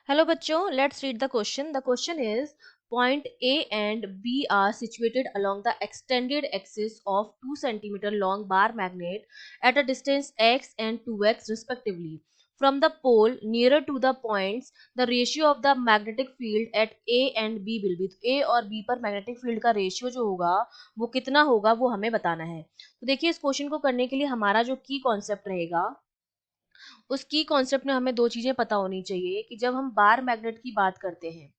Hello bachcho, let's read the question. The question is point A and B are situated along the extended axis of 2 centimeter long bar magnet at a distance x and 2x respectively. From the pole nearer to the points, the ratio of the magnetic field at A and B will be. तो A और B पर magnetic field का ratio जो होगा वो कितना होगा वो हमें बताना है. तो देखिए इस क्वेश्चन को करने के लिए हमारा जो की कॉन्सेप्ट रहेगा उस की कॉन्सेप्ट में हमें दो चीजें पता होनी चाहिए कि जब हम बार मैग्नेट की बात करते हैं,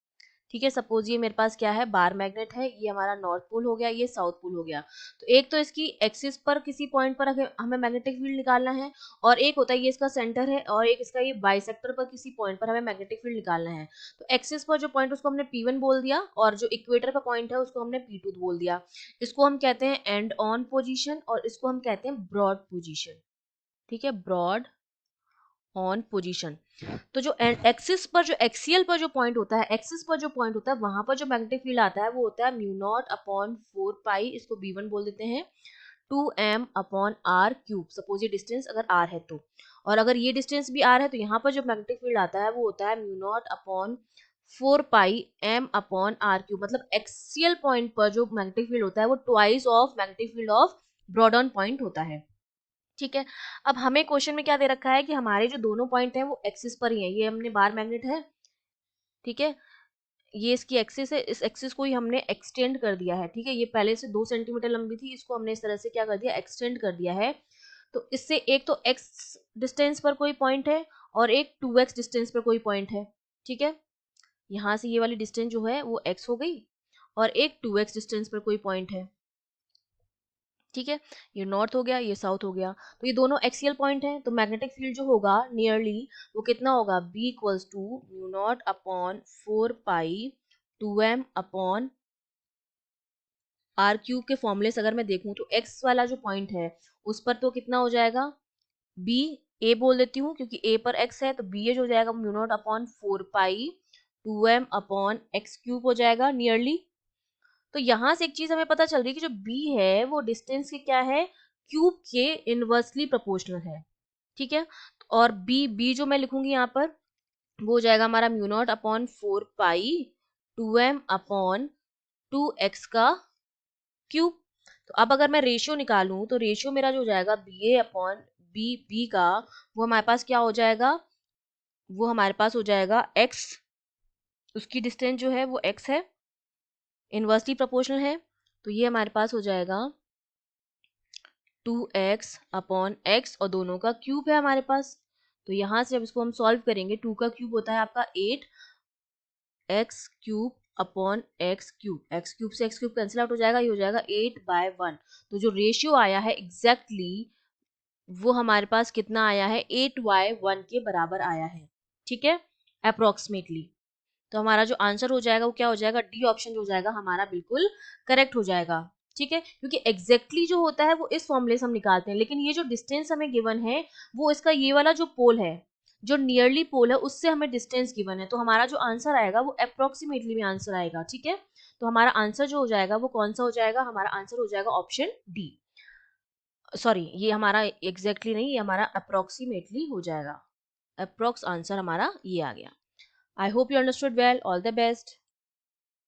ठीक है, सपोज ये मेरे पास क्या है, बार मैग्नेट है, ये हमारा नॉर्थ पोल हो गया, ये साउथ पोल हो गया. तो एक तो इसकी एक्सिस पर किसी पॉइंट पर हमें मैग्नेटिक फील्ड निकालना है, और एक होता है ये इसका सेंटर है, और एक इसका ये बाइसेक्टर पर किसी पॉइंट पर हमें मैग्नेटिक फील्ड निकालना है. तो एक्सिस पर जो पॉइंट उसको हमने P1 बोल दिया, और जो इक्वेटर का पॉइंट है उसको हमने P2 बोल दिया. इसको हम कहते हैं एंड ऑन पोजिशन, और इसको हम कहते हैं ब्रॉड पोजिशन. ठीक है, ब्रॉड ऑन पोजीशन. तो जो एक्सिस पर जो एक्सियल पर जो पॉइंट होता है, एक्सिस पर जो पॉइंट होता है वहां पर जो मैग्नेटिक फील्ड आता है वो होता है म्यू नॉट अपॉन 4 पाई, इसको B1 बोल देते हैं, 2m upon r cube. Suppose ये डिस्टेंस अगर r है तो, और अगर ये डिस्टेंस भी r है तो यहाँ पर जो मैग्नेटिक फील्ड आता है वो होता है mu naught upon 4 pi m upon r cube. मतलब एक्सियल पॉइंट पर जो मैग्नेटिक फील्ड होता है वो twice of magnetic field of broad on point होता है. ठीक है, अब हमें क्वेश्चन में क्या दे रखा है कि हमारे जो दोनों पॉइंट हैं वो एक्सिस पर ही है. ये हमने बार मैग्नेट है, ठीक है, ये इसकी एक्सिस है, इस एक्सिस को ही हमने एक्सटेंड कर दिया है. ठीक है, ये पहले से 2 सेंटीमीटर लंबी थी, इसको हमने इस तरह से क्या कर दिया, एक्सटेंड कर दिया है. तो इससे एक तो x डिस्टेंस पर कोई पॉइंट है और एक 2x डिस्टेंस पर कोई पॉइंट है. ठीक है, यहाँ से ये वाली डिस्टेंस जो है वो x हो गई, और एक 2x डिस्टेंस पर कोई पॉइंट है. ठीक है, ये नॉर्थ हो गया, ये साउथ हो गया. तो ये दोनों एक्सियल पॉइंट हैं, तो मैग्नेटिक फील्ड जो होगा नियरली वो कितना होगा, B equals to mu naught upon 4 pi 2m upon R cube के फॉर्मूले से अगर मैं देखूं तो x वाला जो पॉइंट है उस पर तो कितना हो जाएगा, B, A बोल देती हूँ क्योंकि A पर x है, तो B जो हो जाएगा mu naught upon 4 pi 2m upon x cube हो जाएगा नियरली. तो यहां से एक चीज हमें पता चल रही है कि जो b है वो डिस्टेंस के क्या है, क्यूब के इनवर्सली प्रोपोर्शनल है. ठीक है, और b जो मैं लिखूंगी यहाँ पर वो हो जाएगा हमारा mu naught upon 4 pi 2m upon 2x का क्यूब. तो अब अगर मैं रेशियो निकालूं तो रेशियो मेरा जो हो जाएगा बी ए अपॉन बी का, वो हमारे पास क्या हो जाएगा, वो हमारे पास हो जाएगा x, उसकी डिस्टेंस जो है वो x है, इनवर्सली प्रोपोर्शनल है. तो ये हमारे पास हो जाएगा 2x अपॉन x, और दोनों का क्यूब है हमारे पास. तो यहाँ से जब इसको हम सॉल्व करेंगे, 2 का क्यूब होता है आपका 8 x cube upon x cube, x cube से x क्यूब कैंसिल आउट हो जाएगा, ये हो जाएगा 8/1. तो जो रेशियो आया है एग्जैक्टली वो हमारे पास कितना आया है, 8/1 के बराबर आया है. ठीक है, अप्रोक्सीमेटली. तो हमारा जो आंसर हो जाएगा वो क्या हो जाएगा, डी ऑप्शन जो हो जाएगा हमारा बिल्कुल करेक्ट हो जाएगा. ठीक है, क्योंकि एग्जैक्टली जो होता है वो इस फॉर्मूले से हम निकालते हैं, लेकिन ये जो डिस्टेंस हमें गिवन है वो इसका ये वाला जो पोल है, जो नियरली पोल है उससे हमें डिस्टेंस गिवन है. तो हमारा जो आंसर आएगा वो अप्रोक्सीमेटली में आंसर आएगा. ठीक है, तो हमारा आंसर जो हो जाएगा वो कौन सा हो जाएगा, हमारा आंसर हो जाएगा ऑप्शन डी. सॉरी, ये हमारा एग्जैक्टली नहीं, ये हमारा अप्रोक्सीमेटली हो जाएगा. अप्रोक्स आंसर हमारा ये आ गया. I hope you understood well. All the best.